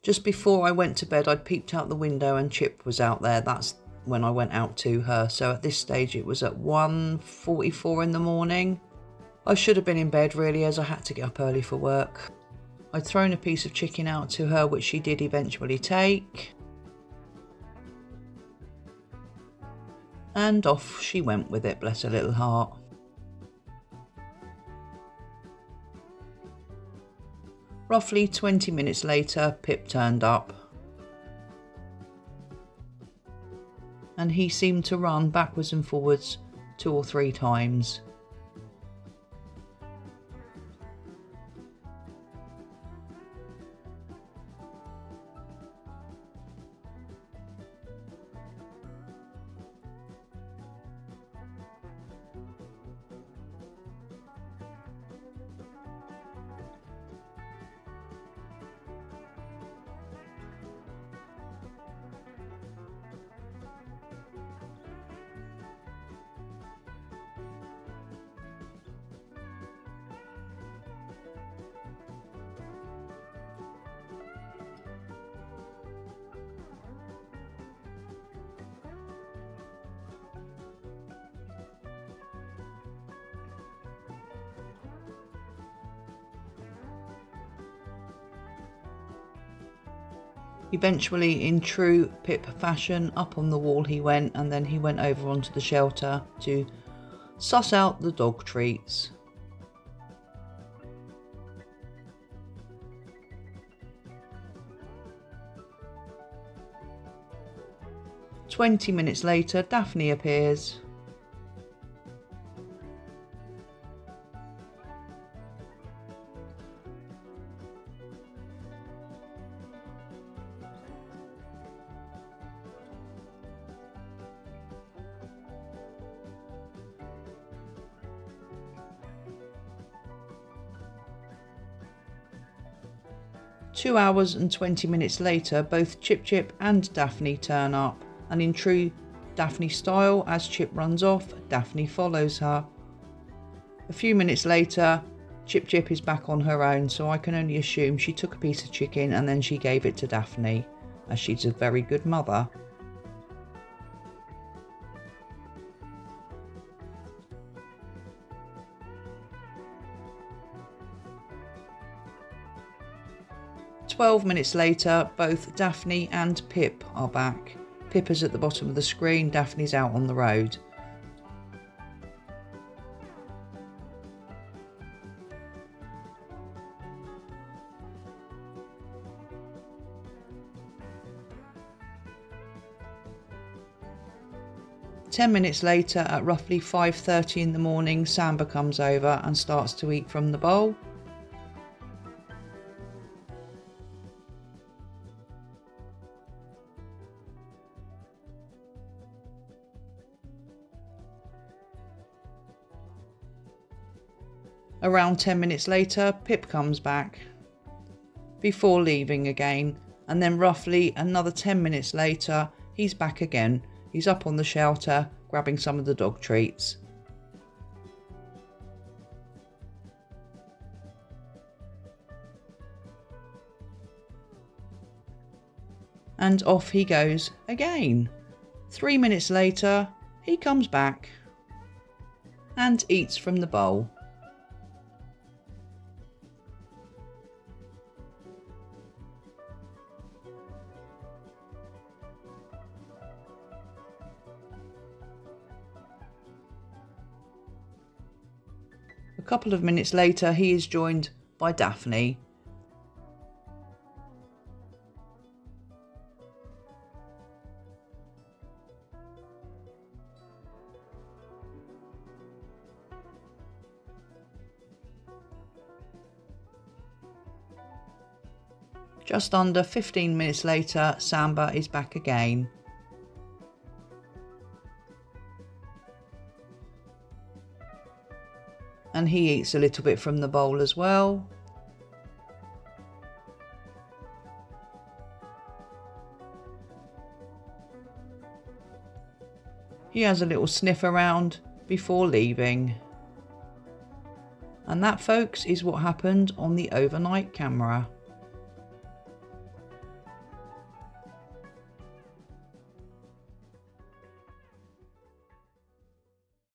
Just before I went to bed, I'd peeped out the window and Chip was out there. That's when I went out to her. So at this stage it was at 1:44 in the morning. I should have been in bed really, as I had to get up early for work. I'd thrown a piece of chicken out to her, which she did eventually take. And off she went with it, bless her little heart. Roughly 20 minutes later, Pip turned up. And he seemed to run backwards and forwards 2 or 3 times. Eventually, in true Pip fashion, up on the wall he went, and then he went over onto the shelter to suss out the dog treats. "20 minutes later, Daphne appears. Two hours and 20 minutes later, both ChipChip and Daphne turn up, and in true Daphne style, as Chip runs off, Daphne follows her. A few minutes later, ChipChip is back on her own, so I can only assume she took a piece of chicken and then she gave it to Daphne, as she's a very good mother. "12 minutes later, both Daphne and Pip are back. Pip is at the bottom of the screen, Daphne's out on the road. "10 minutes later, at roughly 5:30 in the morning, Samba comes over and starts to eat from the bowl. Around 10 minutes later, Pip comes back before leaving again, and then roughly another 10 minutes later, he's back again. He's up on the shelter grabbing some of the dog treats. And off he goes again. 3 minutes later, he comes back and eats from the bowl. A couple of minutes later, he is joined by Daphne. Just under 15 minutes later, Samba is back again. And he eats a little bit from the bowl as well. He has a little sniff around before leaving. And that, folks, is what happened on the overnight camera.